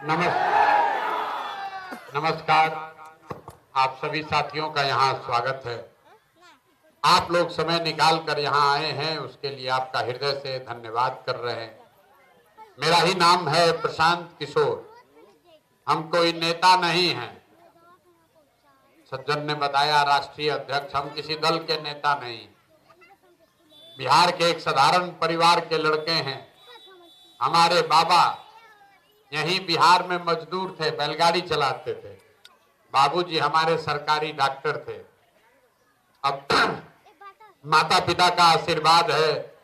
नमस्कार। आप सभी साथियों का यहाँ स्वागत है। आप लोग समय निकाल कर यहाँ आए हैं, उसके लिए आपका हृदय से धन्यवाद कर रहे हैं। मेरा ही नाम है प्रशांत किशोर। हम कोई नेता नहीं हैं। सज्जन ने बताया राष्ट्रीय अध्यक्ष, हम किसी दल के नेता नहीं। बिहार के एक साधारण परिवार के लड़के हैं। हमारे बाबा यहीं बिहार में मजदूर थे, बैलगाड़ी चलाते थे। बाबूजी हमारे सरकारी डॉक्टर थे। अब माता पिता का आशीर्वाद है,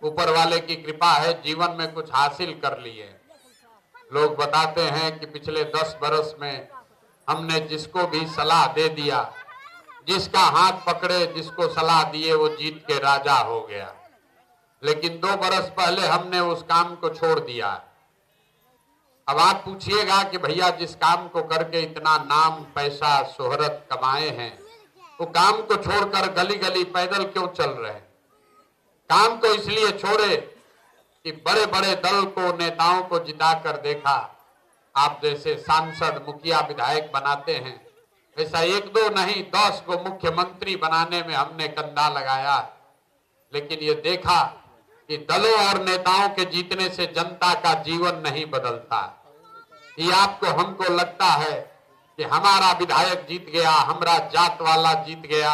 ऊपर वाले की कृपा है, जीवन में कुछ हासिल कर लिए। लोग बताते हैं कि पिछले 10 बरस में हमने जिसको भी सलाह दे दिया, जिसका हाथ पकड़े, जिसको सलाह दिए, वो जीत के राजा हो गया। लेकिन 2 बरस पहले हमने उस काम को छोड़ दिया। अब आप पूछिएगा कि भैया जिस काम को करके इतना नाम, पैसा, शोहरत कमाए हैं, वो काम को छोड़कर गली गली पैदल क्यों चल रहे हैं? काम को इसलिए छोड़े कि बड़े बड़े दल को, नेताओं को जिताकर देखा। आप जैसे सांसद, मुखिया, विधायक बनाते हैं, ऐसा 1-2 नहीं 10 को मुख्यमंत्री बनाने में हमने कंधा लगाया। लेकिन ये देखा कि दलों और नेताओं के जीतने से जनता का जीवन नहीं बदलता। ये आपको, हमको लगता है कि हमारा विधायक जीत गया, हमारा जात वाला जीत गया,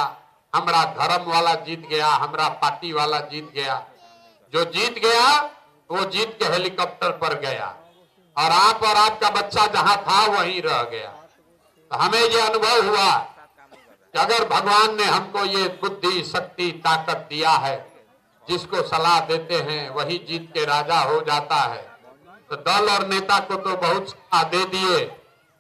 हमारा धर्म वाला जीत गया, हमारा पार्टी वाला जीत गया। जो जीत गया वो जीत के हेलीकॉप्टर पर गया और आप और आपका बच्चा जहां था वहीं रह गया। तो हमें ये अनुभव हुआ कि अगर भगवान ने हमको ये बुद्धि, शक्ति, ताकत दिया है, जिसको सलाह देते हैं वही जीत के राजा हो जाता है। तो दल और नेता को तो बहुत सलाह दे दिए,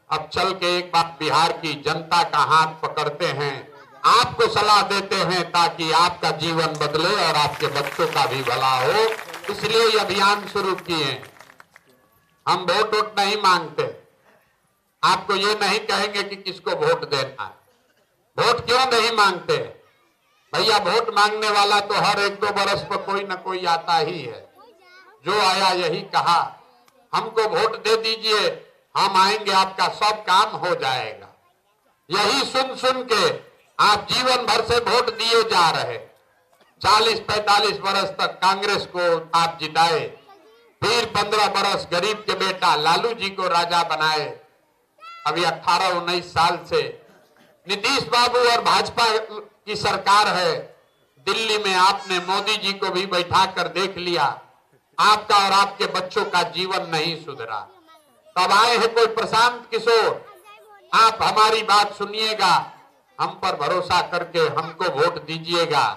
अब चल के एक बार बिहार की जनता का हाथ पकड़ते हैं, आपको सलाह देते हैं ताकि आपका जीवन बदले और आपके बच्चों का भी भला हो। इसलिए ये अभियान शुरू किए। हम वोट नहीं मांगते, आपको ये नहीं कहेंगे कि किसको वोट देना है। वोट क्यों नहीं मांगते भैया? वोट मांगने वाला तो हर 1-2 बरस पर कोई ना कोई आता ही है। जो आया यही कहा हमको वोट दे दीजिए, हम आएंगे, आपका सब काम हो जाएगा। यही सुन सुन के आप जीवन भर से वोट दिए जा रहे। 40-45 बरस तक कांग्रेस को आप जिताए, फिर 15 बरस गरीब के बेटा लालू जी को राजा बनाए। अभी 18-19 साल से नीतीश बाबू और भाजपा की सरकार है। दिल्ली में आपने मोदी जी को भी बैठा कर देख लिया, आपका और आपके बच्चों का जीवन नहीं सुधरा। तब आए हैं कोई प्रशांत किशोर, आप हमारी बात सुनिएगा, हम पर भरोसा करके हमको वोट दीजिएगा।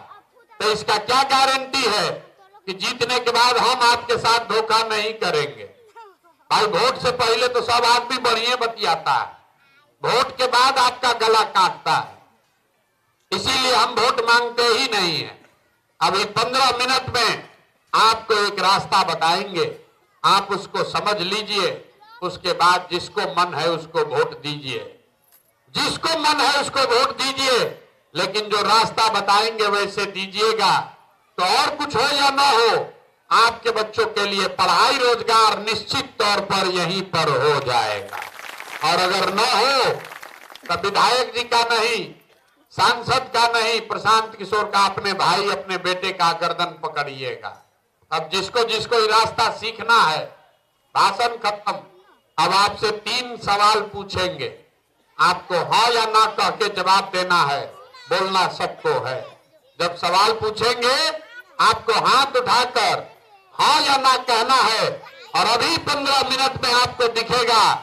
तो इसका क्या गारंटी है कि जीतने के बाद हम आपके साथ धोखा नहीं करेंगे? भाई वोट से पहले तो सब आदमी बढ़िया बतियाता है, वोट के बाद आपका गला काटता है। इसीलिए हम वोट मांगते ही नहीं है। अभी 15 मिनट में आपको एक रास्ता बताएंगे, आप उसको समझ लीजिए, उसके बाद जिसको मन है उसको वोट दीजिए, जिसको मन है उसको वोट दीजिए। लेकिन जो रास्ता बताएंगे वैसे दीजिएगा, तो और कुछ हो या ना हो, आपके बच्चों के लिए पढ़ाई, रोजगार निश्चित तौर पर यहीं पर हो जाएगा। और अगर न हो तो विधायक जी का नहीं, सांसद का नहीं, प्रशांत किशोर का, अपने भाई, अपने बेटे का गर्दन पकड़िएगा। अब जिसको जिसको ये रास्ता सीखना है, भाषण खत्म। अब आपसे 3 सवाल पूछेंगे, आपको हाँ या ना कह के जवाब देना है, बोलना सबको है। जब सवाल पूछेंगे आपको हाथ उठाकर हाँ या ना कहना है। और अभी 15 मिनट में आपको दिखेगा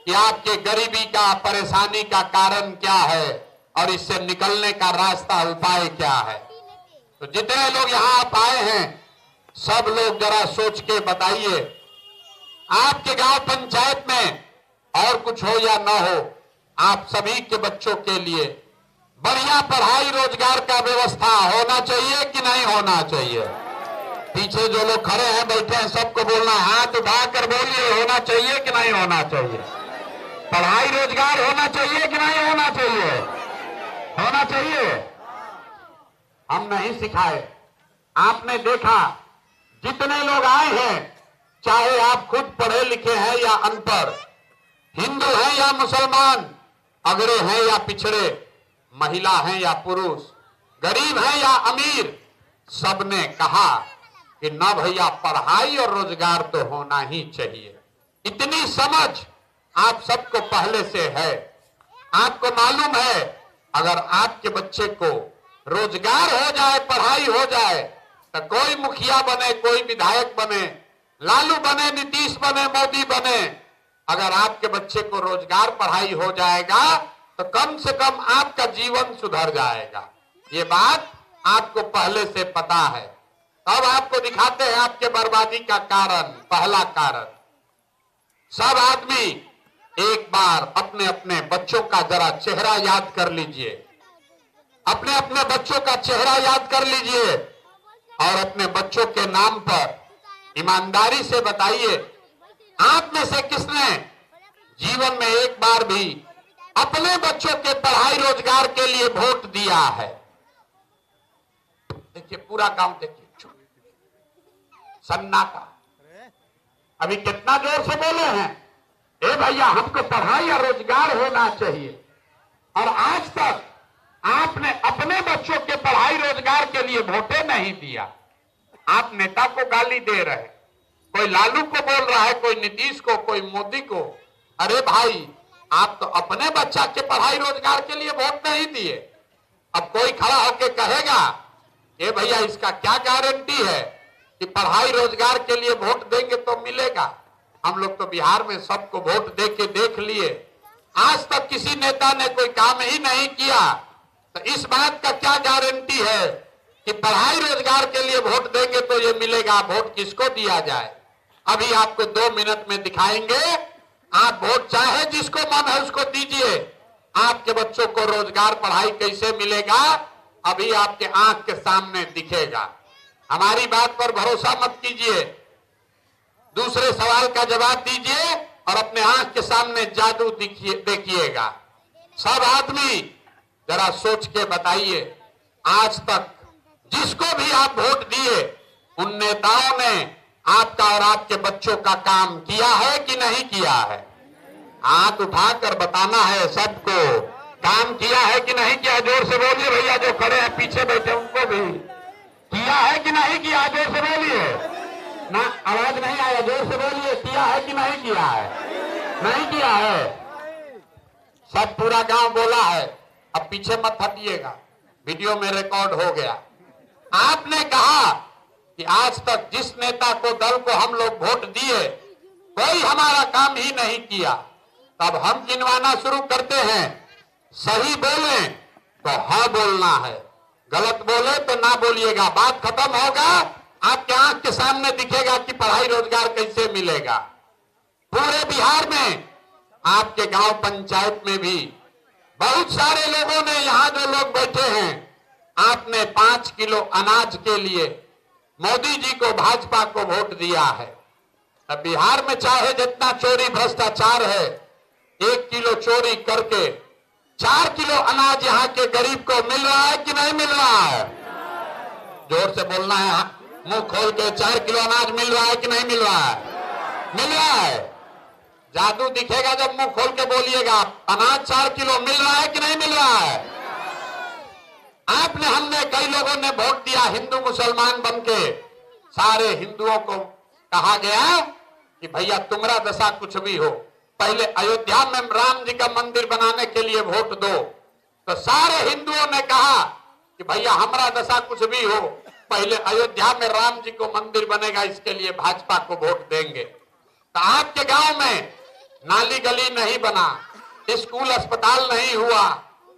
कि आपके गरीबी का, परेशानी का कारण क्या है और इससे निकलने का रास्ता, उपाय क्या है। तो जितने लोग यहाँ आप आए हैं, सब लोग जरा सोच के बताइए, आपके गांव पंचायत में और कुछ हो या ना हो, आप सभी के बच्चों के लिए बढ़िया पढ़ाई, रोजगार का व्यवस्था होना चाहिए कि नहीं होना चाहिए? पीछे जो लोग खड़े हैं, बैठे हैं, सबको बोलना है, हाथ उठाकर बोलिए, होना चाहिए कि नहीं होना चाहिए? पढ़ाई, रोजगार होना चाहिए कि नहीं होना चाहिए? होना चाहिए। हम नहीं सिखाए, आपने देखा जितने लोग आए हैं, चाहे आप खुद पढ़े लिखे हैं या अनपढ़, हिंदू हैं या मुसलमान, अगड़े हैं या पिछड़े, महिला हैं या पुरुष, गरीब हैं या अमीर, सबने कहा कि न भैया पढ़ाई और रोजगार तो होना ही चाहिए। इतनी समझ आप सबको पहले से है। आपको मालूम है अगर आपके बच्चे को रोजगार हो जाए, पढ़ाई हो जाए, तो कोई मुखिया बने, कोई विधायक बने, लालू बने, नीतीश बने, मोदी बने, अगर आपके बच्चे को रोजगार पढ़ाई हो जाएगा तो कम से कम आपका जीवन सुधर जाएगा। ये बात आपको पहले से पता है। अब आपको दिखाते हैं आपके बर्बादी का कारण। पहला कारण, सब आदमी एक बार अपने अपने बच्चों का जरा चेहरा याद कर लीजिए, अपने अपने बच्चों का चेहरा याद कर लीजिए और अपने बच्चों के नाम पर ईमानदारी से बताइए, आप में से किसने जीवन में एक बार भी अपने बच्चों के पढ़ाई रोजगार के लिए वोट दिया है? देखिए पूरा गांव देखिए सन्नाटा। अभी कितना जोर से बोले हैं, ए भैया हमको पढ़ाई और रोजगार होना चाहिए, और आज तक आपने अपने बच्चों के पढ़ाई रोजगार के लिए वोटे नहीं दिया। आप नेता को गाली दे रहे, कोई लालू को बोल रहा है, कोई नीतीश को, कोई मोदी को। अरे भाई आप तो अपने बच्चा के पढ़ाई रोजगार के लिए वोट नहीं दिए। अब कोई खड़ा होकर कहेगा ए भैया इसका क्या गारंटी है कि पढ़ाई रोजगार के लिए वोट देंगे तो मिलेगा? हम लोग तो बिहार में सबको वोट दे के देख लिए, आज तक किसी नेता ने कोई काम ही नहीं किया, तो इस बात का क्या गारंटी है कि पढ़ाई रोजगार के लिए वोट देंगे तो ये मिलेगा? वोट किसको दिया जाए? अभी आपको 2 मिनट में दिखाएंगे। आप वोट चाहे जिसको मन है उसको दीजिए, आपके बच्चों को रोजगार पढ़ाई कैसे मिलेगा अभी आपके आंख के सामने दिखेगा। हमारी बात पर भरोसा मत कीजिए, दूसरे सवाल का जवाब दीजिए और अपने आंख के सामने जादू देखिएगा। सब आदमी जरा सोच के बताइए, आज तक जिसको भी आप वोट दिए उन नेताओं ने आपका और आपके बच्चों का काम किया है कि नहीं किया है? हाथ उठाकर बताना है सबको, काम किया है कि नहीं किया? जोर से बोलिए भैया, जो खड़े हैं पीछे बैठे उनको भी, किया है कि नहीं किया? जोर से बोलिए ना, आवाज नहीं आया, जोर से बोलिए, किया है कि नहीं किया है? नहीं किया है। सब पूरा गांव बोला है, अब पीछे मत हटिएगा, वीडियो में रिकॉर्ड हो गया। आपने कहा कि आज तक जिस नेता को, दल को हम लोग वोट दिए कोई हमारा काम ही नहीं किया। तब हम गिनवाना शुरू करते हैं, सही बोले तो हाँ बोलना है, गलत बोले तो ना बोलिएगा। बात खत्म होगा, आपके आंख के सामने दिखेगा कि पढ़ाई रोजगार कैसे मिलेगा। पूरे बिहार में, आपके गांव पंचायत में भी बहुत सारे लोगों ने, यहां जो लोग बैठे हैं, आपने 5 किलो अनाज के लिए मोदी जी को, भाजपा को वोट दिया है। अब बिहार में चाहे जितना चोरी भ्रष्टाचार है, 1 किलो चोरी करके 4 किलो अनाज यहाँ के गरीब को मिल रहा है कि नहीं मिल रहा है? जोर से बोलना है, मुंह खोल के, 4 किलो अनाज मिल रहा है कि नहीं मिल रहा है? मिल रहा है। जादू दिखेगा जब मुंह खोल के बोलिएगा, अनाज 4 किलो मिल रहा है कि नहीं मिल रहा है? आपने, हमने, कई लोगों ने वोट दिया हिंदू मुसलमान बनके। सारे हिंदुओं को कहा गया कि भैया तुम्हारा दशा कुछ भी हो, पहले अयोध्या में राम जी का मंदिर बनाने के लिए वोट दो। तो सारे हिंदुओं ने कहा कि भैया हमारा दशा कुछ भी हो, पहले अयोध्या में राम जी को मंदिर बनेगा, इसके लिए भाजपा को वोट देंगे। तो आपके गांव में नाली गली नहीं बना, स्कूल अस्पताल नहीं हुआ,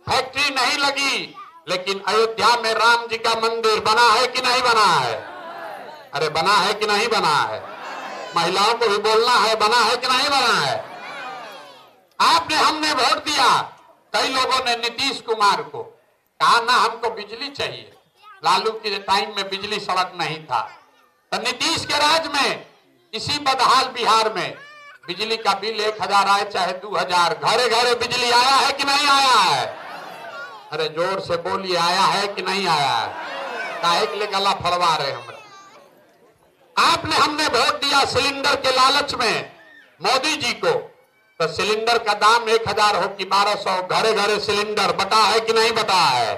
फैक्ट्री नहीं लगी, लेकिन अयोध्या में राम जी का मंदिर बना है कि नहीं बना है? अरे बना है कि नहीं बना है? महिलाओं को भी बोलना है, बना है कि नहीं बना है? आपने, हमने वोट दिया। कई लोगों ने नीतीश कुमार को कहा ना हमको बिजली चाहिए, लालू के टाइम में बिजली सड़क नहीं था। तो नीतीश के राज में इसी बदहाल बिहार में बिजली का बिल 1000 आए चाहे 2000, घरे घरे बिजली आया है कि नहीं आया है? अरे जोर से बोलिए, आया है कि नहीं आया है? काहे के लिए गला फड़वा रहे हमरा? आपने, हमने वोट दिया सिलेंडर के लालच में मोदी जी को। तो सिलेंडर का दाम 1000 हो कि 1200, घरे घरे सिलेंडर बटा है कि नहीं बटा है?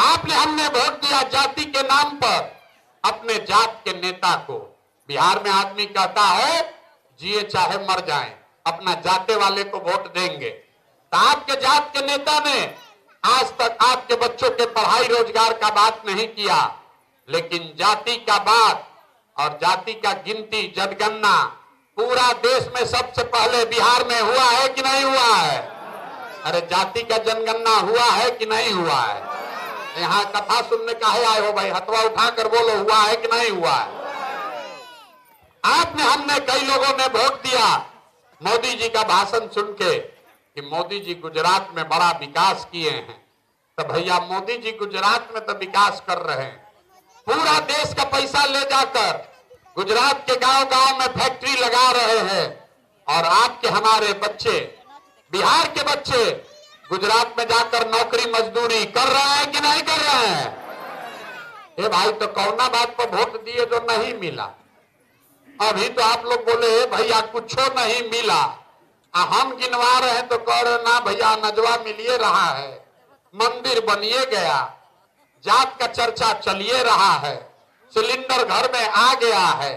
आपने हमने वोट दिया जाति के नाम पर अपने जात के नेता को। बिहार में आदमी कहता है जिए चाहे मर जाएं, अपना जाते वाले को वोट देंगे। तो आपके जात के नेता ने आज तक आपके बच्चों के पढ़ाई रोजगार का बात नहीं किया, लेकिन जाति का बात और जाति का गिनती जनगणना पूरा देश में सबसे पहले बिहार में हुआ है कि नहीं हुआ है? अरे जाति का जनगणना हुआ है कि नहीं हुआ है? यहाँ कथा सुनने काहे आए हो भाई? हथवा उठाकर बोलो, हुआ है कि नहीं हुआ है? आपने हमने कई लोगों ने वोट दिया मोदी जी का भाषण सुन के कि मोदी जी गुजरात में बड़ा विकास किए हैं। तो भैया मोदी जी गुजरात में तो विकास कर रहे हैं, पूरा देश का पैसा ले जाकर गुजरात के गांव गांव में फैक्ट्री लगा रहे हैं, और आपके हमारे बच्चे, बिहार के बच्चे गुजरात में जाकर नौकरी मजदूरी कर रहे हैं कि नहीं कर रहे हैं? ये भाई तो कौना बात पर वोट दिए जो नहीं मिला? अभी तो आप लोग बोले भैया कुछ नहीं मिला, हम गिनवा रहे हैं तो कह रहे ना भैया नजवा मिलिए रहा है, मंदिर बनिए गया, जात का चर्चा चलिए रहा है, सिलेंडर घर में आ गया है,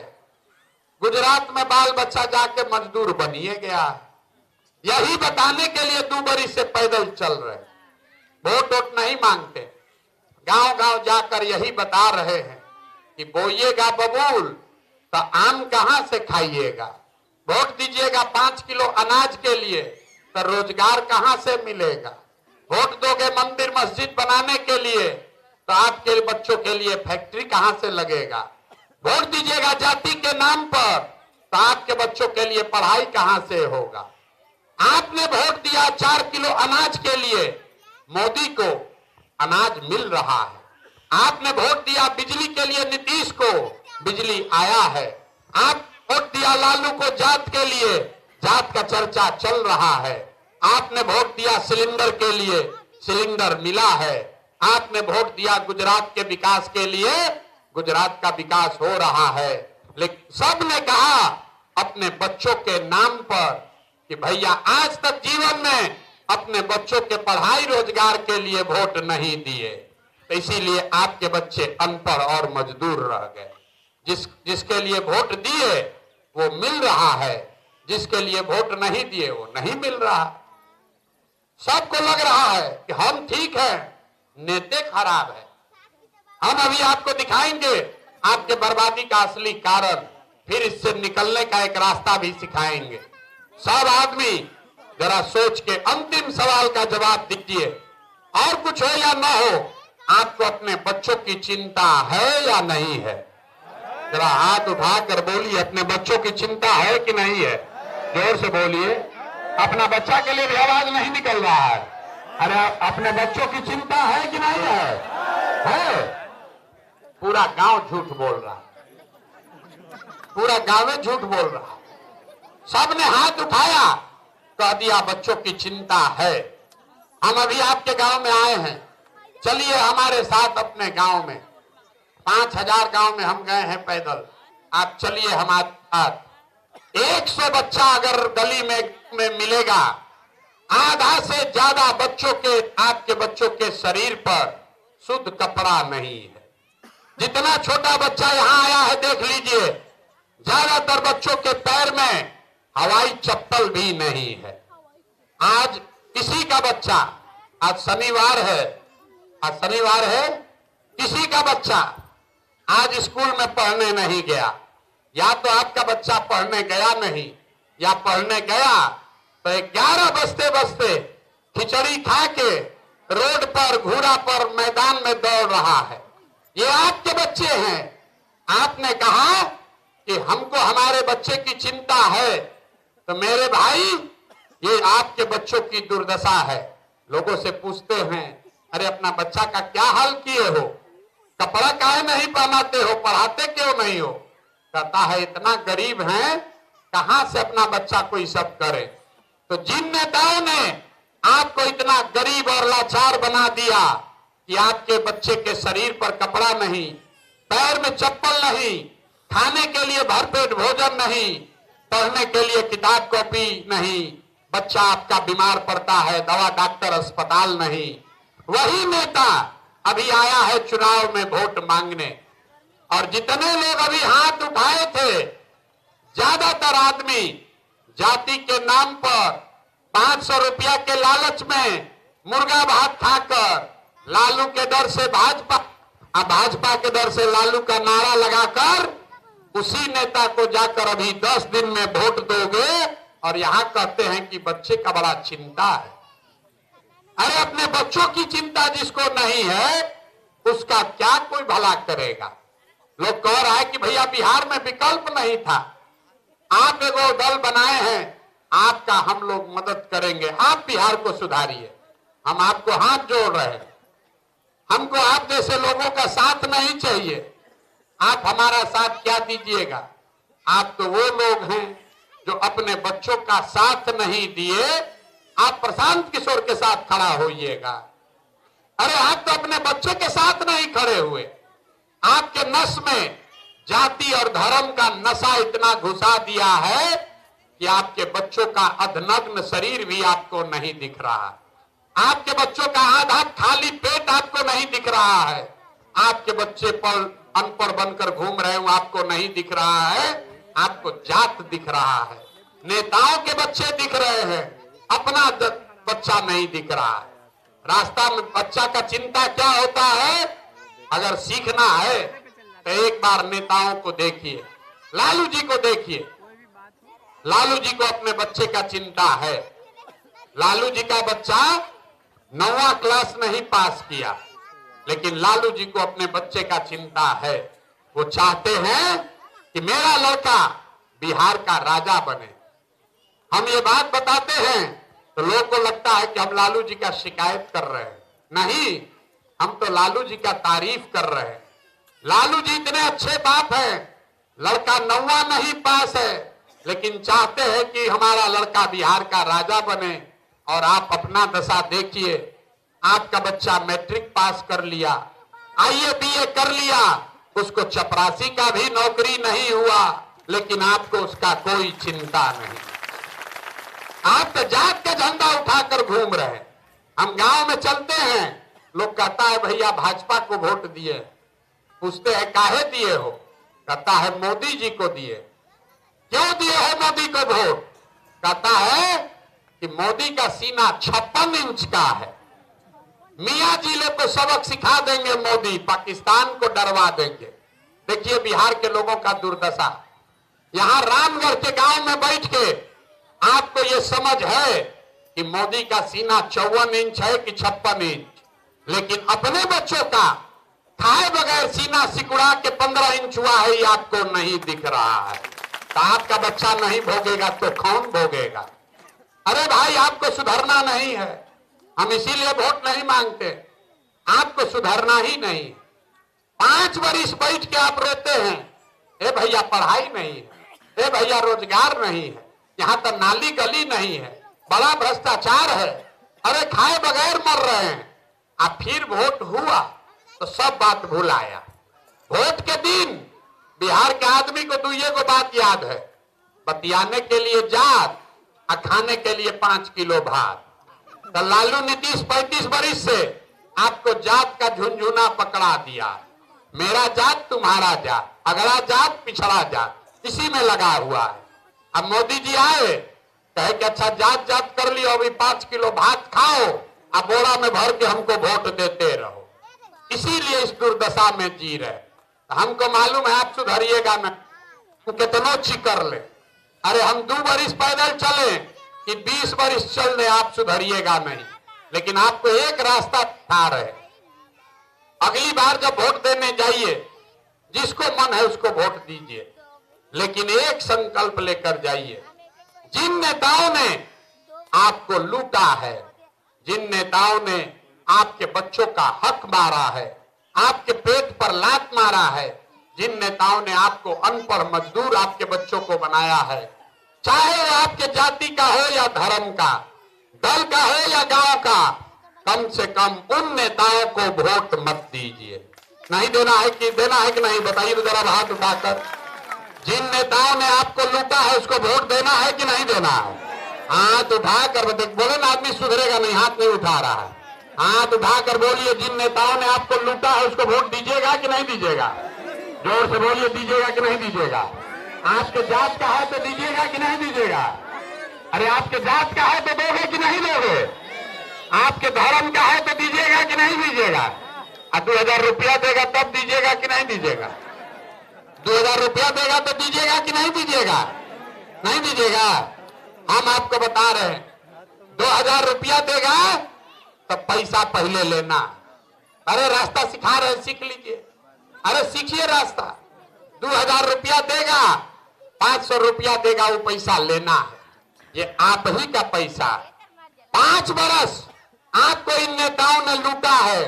गुजरात में बाल बच्चा जाके मजदूर बनिए गया है। यही बताने के लिए 2 बरस से पैदल चल रहे, वोट वोट नहीं मांगते, गांव गांव जाकर यही बता रहे हैं कि बोइएगा बबूल तो आम कहां से खाइएगा, वोट दीजिएगा 5 किलो अनाज के लिए तो रोजगार कहां से मिलेगा, वोट दोगे मंदिर मस्जिद बनाने के लिए तो आपके बच्चों के लिए फैक्ट्री कहां से लगेगा, वोट दीजिएगा जाति के नाम पर तो आपके बच्चों के लिए पढ़ाई कहां से होगा। आपने वोट दिया 4 किलो अनाज के लिए, मोदी को अनाज मिल रहा है। आपने वोट दिया बिजली के लिए, नीतीश को बिजली आया है। आप वोट दिया लालू को जात के लिए, जात का चर्चा चल रहा है। आपने वोट दिया सिलेंडर के लिए, सिलेंडर मिला है। आपने वोट दिया गुजरात के विकास के लिए, गुजरात का विकास हो रहा है। लेकिन सबने कहा अपने बच्चों के नाम पर कि भैया आज तक जीवन में अपने बच्चों के पढ़ाई रोजगार के लिए वोट नहीं दिए, तो इसीलिए आपके बच्चे अनपढ़ और मजदूर रह गए। जिसके लिए वोट दिए वो मिल रहा है, जिसके लिए वोट नहीं दिए वो नहीं मिल रहा। सबको लग रहा है कि हम ठीक हैं, नेता खराब है। हम अभी आपको दिखाएंगे आपके बर्बादी का असली कारण, फिर इससे निकलने का एक रास्ता भी सिखाएंगे। सब आदमी जरा सोच के अंतिम सवाल का जवाब दीजिए, और कुछ हो या ना हो, आपको अपने बच्चों की चिंता है या नहीं है? जरा हाथ उठाकर बोलिए, अपने बच्चों की चिंता है कि नहीं है? जोर से बोलिए। अपना बच्चा के लिए भी आवाज नहीं निकल रहा है। अरे अपने बच्चों की चिंता है कि नहीं है? है। पूरा गांव झूठ बोल रहा है, पूरा गांव में झूठ बोल रहा है। सबने हाथ उठाया, कह दिया बच्चों की चिंता है। हम अभी आपके गांव में आए हैं, चलिए हमारे साथ अपने गांव में। 5000 गांव में हम गए हैं पैदल, आप चलिए हमारे साथ। 100 बच्चा अगर गली में मिलेगा, आधा से ज्यादा बच्चों के, आपके बच्चों के शरीर पर शुद्ध कपड़ा नहीं है। जितना छोटा बच्चा यहाँ आया है देख लीजिए, ज्यादातर बच्चों के पैर में हवाई चप्पल भी नहीं है। आज किसी का बच्चा, आज शनिवार है, आज शनिवार है, किसी का बच्चा आज स्कूल में पढ़ने नहीं गया। या तो आपका बच्चा पढ़ने गया नहीं, या पढ़ने गया तो 11 बजते बजते खिचड़ी खा के रोड पर, घोड़ा पर, मैदान में दौड़ रहा है। ये आपके बच्चे हैं। आपने कहा कि हमको हमारे बच्चे की चिंता है, तो मेरे भाई ये आपके बच्चों की दुर्दशा है। लोगों से पूछते हैं, अरे अपना बच्चा का क्या हाल किए हो, कपड़ा काहे नहीं पहनाते हो, पढ़ाते क्यों नहीं हो? कहता है इतना गरीब हैं, कहां से अपना बच्चा कोई सब करे। तो जिन नेताओं ने आपको इतना गरीब और लाचार बना दिया कि आपके बच्चे के शरीर पर कपड़ा नहीं, पैर में चप्पल नहीं, खाने के लिए भरपेट भोजन नहीं, पढ़ने के लिए किताब कॉपी नहीं, बच्चा आपका बीमार पड़ता है, दवा डॉक्टर अस्पताल नहीं। वही नेता अभी आया है चुनाव में वोट मांगने, और जितने लोग अभी हाथ उठाए थे, ज्यादातर आदमी जाति के नाम पर 500 रुपया के लालच में मुर्गा भात खाकर लालू के डर से भाजपा, भाजपा के डर से लालू का नारा लगाकर उसी नेता को जाकर अभी 10 दिन में वोट दोगे, और यहां कहते हैं कि बच्चे का बड़ा चिंता है। अरे अपने बच्चों की चिंता जिसको नहीं है उसका क्या कोई भला करेगा। लोग कह रहा है कि भैया बिहार में विकल्प नहीं था, आप एगो दल बनाए हैं, आपका हम लोग मदद करेंगे, आप बिहार को सुधारिए, हम आपको हाथ जोड़ रहे हैं, हमको आप जैसे लोगों का साथ नहीं चाहिए, आप हमारा साथ क्या दीजिएगा। आप तो वो लोग हैं जो अपने बच्चों का साथ नहीं दिए, आप प्रशांत किशोर के साथ खड़ा होइएगा। अरे आप तो अपने बच्चे के साथ नहीं खड़े हुए, आपके नस में जाति और धर्म का नशा इतना घुसा दिया है कि आपके बच्चों का अधनग्न शरीर भी आपको नहीं दिख रहा, आपके बच्चों का आधा खाली पेट आपको नहीं दिख रहा है, आपके बच्चे पर अनपढ़ बनकर घूम रहे हो आपको नहीं दिख रहा है, आपको जात दिख रहा है, नेताओं के बच्चे दिख रहे हैं, अपना बच्चा नहीं दिख रहा है। रास्ता में बच्चा का चिंता क्या होता है। अगर सीखना है तो एक बार नेताओं को देखिए, लालू जी को देखिए, लालू जी को अपने बच्चे का चिंता है। लालू जी का बच्चा 9वां क्लास नहीं पास किया, लेकिन लालू जी को अपने बच्चे का चिंता है। वो चाहते हैं कि मेरा लड़का बिहार का राजा बने। हम ये बात बताते हैं तो लोगों को लगता है कि हम लालू जी का शिकायत कर रहे हैं, नहीं, हम तो लालू जी का तारीफ कर रहे हैं। लालू जी इतने अच्छे बाप हैं, लड़का 9वां नहीं पास है, लेकिन चाहते हैं कि हमारा लड़का बिहार का राजा बने। और आप अपना दशा देखिए, आपका बच्चा मैट्रिक पास कर लिया, आईए बीए कर लिया, उसको चपरासी का भी नौकरी नहीं हुआ, लेकिन आपको उसका कोई चिंता नहीं। आप तो जात का झंडा उठाकर घूम रहे। हम गांव में चलते हैं, लोग कहता है भैया भाजपा को वोट दिए, पूछते हैं काहे दिए हो, कहता है मोदी जी को दिए। क्यों दिए हो मोदी को वोट, कहता है कि मोदी का सीना 56 इंच का है, मियां जी लोग को सबक सिखा देंगे मोदी, पाकिस्तान को डरवा देंगे। देखिए बिहार के लोगों का दुर्दशा। यहां रामगढ़ के गांव में बैठ के आपको ये समझ है कि मोदी का सीना 54 इंच है कि 56 इंच, लेकिन अपने बच्चों का खाए बगैर सीना सिकुड़ा के 15 इंच हुआ है, ये आपको नहीं दिख रहा है। तो आपका बच्चा नहीं भोगेगा तो कौन भोगेगा। अरे भाई आपको सुधरना नहीं है, हम इसीलिए वोट नहीं मांगते, आपको सुधरना ही नहीं। 5 वर्ष बैठ के आप रोते हैं, ए भैया पढ़ाई नहीं है, ए भैया रोजगार नहीं है, यहाँ तो नाली गली नहीं है, बड़ा भ्रष्टाचार है, अरे खाए बगैर मर रहे हैं। अब फिर वोट हुआ तो सब बात भुलाया। वोट के दिन बिहार के आदमी को 2 बात याद है, बतियाने के लिए जात और खाने के लिए 5 किलो भात। तो लालू नीतीश 35 वर्ष से आपको जात का झुंझुना पकड़ा दिया, मेरा जात तुम्हारा जात, अगला जात पिछड़ा जात, इसी में लगा हुआ है। अब मोदी जी आए, कहे कि अच्छा जात जात कर लियो, अभी 5 किलो भात खाओ, अब बोरा में भर के हमको वोट देते रहो। इसीलिए इस दुर्दशा में जी रहे। हमको मालूम है आप सुधरिएगा नहीं, कितनो चिकर ले, अरे हम 2 वर्ष पैदल चले कि 20 वर्ष चल रहे, आप सुधरिएगा नहीं। लेकिन आपको एक रास्ता बता रहे, अगली बार जब वोट देने जाइए, जिसको मन है उसको वोट दीजिए, लेकिन एक संकल्प लेकर जाइए। जिन नेताओं ने आपको लूटा है, जिन नेताओं ने आपके बच्चों का हक मारा है, आपके पेट पर लात मारा है, जिन नेताओं ने आपको अनपढ़ मजदूर आपके बच्चों को बनाया है, चाहे वो आपके जाति का हो या धर्म का, दल का हो या गांव का, कम से कम उन नेताओं को वोट मत दीजिए। नहीं देना है कि नहीं बताइए तो जरा हाथ उठाकर। जिन नेताओं ने आपको लूटा लूटा है उसको वोट देना है कि नहीं देना है? हाथ उठा कर बोले ना, आदमी सुधरेगा नहीं, हाथ नहीं उठा रहा है। हाथ उठा कर बोलिए, जिन नेताओं ने आपको लूटा है उसको वोट दीजिएगा कि नहीं दीजिएगा? जोर से बोलिए, दीजिएगा कि नहीं दीजिएगा? आपके जात का है तो दीजिएगा कि नहीं दीजिएगा? अरे आपके जात का है तो दोगे कि नहीं दोगे? आपके धर्म का है तो दीजिएगा कि नहीं दीजिएगा? 2000 रुपया देगा तब दीजिएगा कि नहीं दीजिएगा? 2000 रुपया देगा तो दीजिएगा कि नहीं दीजिएगा? नहीं दीजिएगा। हम आपको बता रहे हैं, 2000 रुपया देगा तो पैसा पहले लेना। अरे रास्ता सिखा रहे, सीख लीजिए। अरे सीखिए रास्ता। 2000 रुपया देगा, 500 रुपया देगा, वो पैसा लेना है। ये आप ही का पैसा। 5 बरस आपको इन नेताओं ने लूटा है।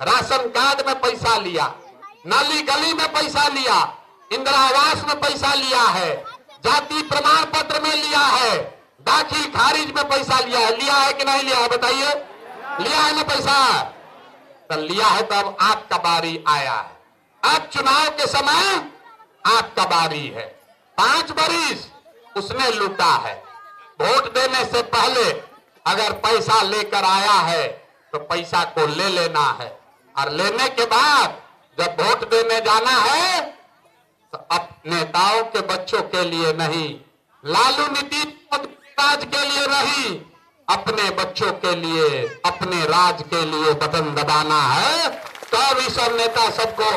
राशन कार्ड में पैसा लिया, नाली गली में पैसा लिया, इंदिरा आवास में पैसा लिया है, जाति प्रमाण पत्र में लिया है, दाखिल खारिज में पैसा लिया है। लिया है कि नहीं लिया है? बताइए। लिया है ना पैसा? तो लिया है तो अब आपका बारी आया है। अब चुनाव के समय आपका बारी है। 5 बरिस उसने लूटा है। वोट देने से पहले अगर पैसा लेकर आया है तो पैसा को ले लेना है, और लेने के बाद जब वोट देने जाना है तो अब नेताओं के बच्चों के लिए नहीं, लालू नीतीश राज के लिए नहीं, अपने बच्चों के लिए, अपने राज के लिए बटन दबाना है। तब ये सब नेता सबको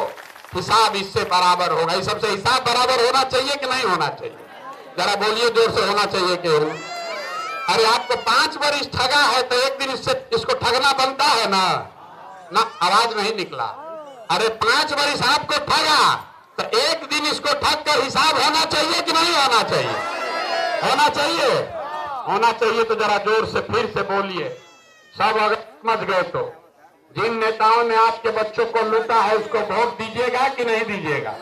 हिसाब इससे बराबर होगा। इस सबसे हिसाब बराबर होना चाहिए कि नहीं होना चाहिए? जरा बोलिए जोर से, होना चाहिए कि? अरे आपको 5 बरिस ठगा है तो एक दिन इसको ठगना बनता है ना? ना, आवाज नहीं निकला। अरे 5 बरिस आपको ठगा तो एक दिन इसको ठग कर हिसाब होना चाहिए कि नहीं होना चाहिए? होना चाहिए। होना चाहिए तो जरा जोर से फिर से बोलिए। सब अगर समझ गए तो जिन नेताओं ने आपके बच्चों को लूटा है उसको वोट दीजिएगा कि नहीं दीजिएगा?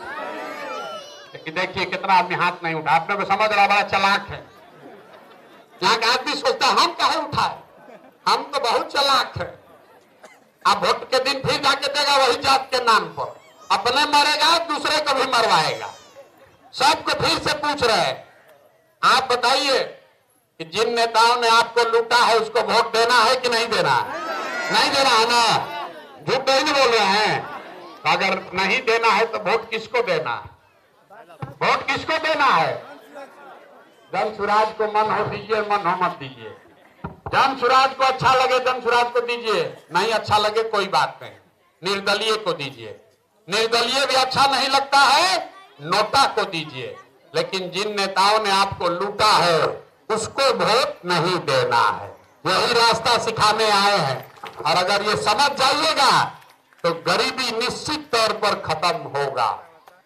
देखिए कितना आदमी हाथ नहीं उठा। आपने को समझ रहा, बड़ा चालाक है। यहाँ का आदमी सोचता है हम काहे उठाए, हम तो बहुत चालाक है। अब वोट के दिन फिर जाके देगा वही जात के नाम पर, अपने मरेगा दूसरे को भी मरवाएगा। सबको फिर से पूछ रहे हैं, आप बताइए कि जिन नेताओं ने आपको लूटा है उसको वोट देना है कि नहीं देना? नहीं देना है ना? झूठ नहीं बोल रहे हैं। तो अगर नहीं देना है तो वोट किसको देना है? वोट किसको देना है? जन सुराज को मन हो दीजिए, मन हो मत दीजिए। जन सुराज को अच्छा लगे जन सुराज को दीजिए, नहीं अच्छा लगे कोई बात नहीं, निर्दलीय को दीजिए। निर्दलीय भी अच्छा नहीं लगता है, नोटा को दीजिए। लेकिन जिन नेताओं ने आपको लूटा है उसको वोट नहीं देना है। यही रास्ता सिखाने आए हैं। और अगर ये समझ जाइएगा तो गरीबी निश्चित तौर पर खत्म होगा,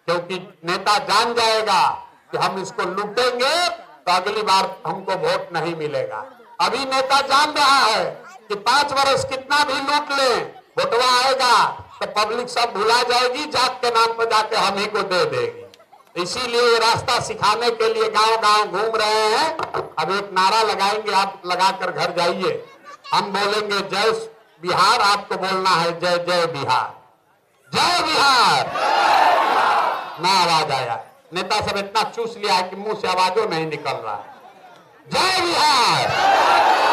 क्योंकि नेता जान जाएगा कि हम इसको लूटेंगे तो अगली बार हमको वोट नहीं मिलेगा। अभी नेता जान रहा है कि 5 वर्ष कितना भी लूट ले, वोटवा आएगा तो पब्लिक सब भुला जाएगी, जात के नाम पर जाके हम ही को दे देगी। इसीलिए ये रास्ता सिखाने के लिए गांव गांव घूम रहे हैं। अब एक नारा लगाएंगे, आप लगाकर घर जाइए। हम बोलेंगे जय बिहार, आपको बोलना है जय जय बिहार। जय बिहार ना आवाज आया। नेता सब इतना चूस लिया है कि मुंह से आवाजों नहीं निकल रहा है। जय बिहार।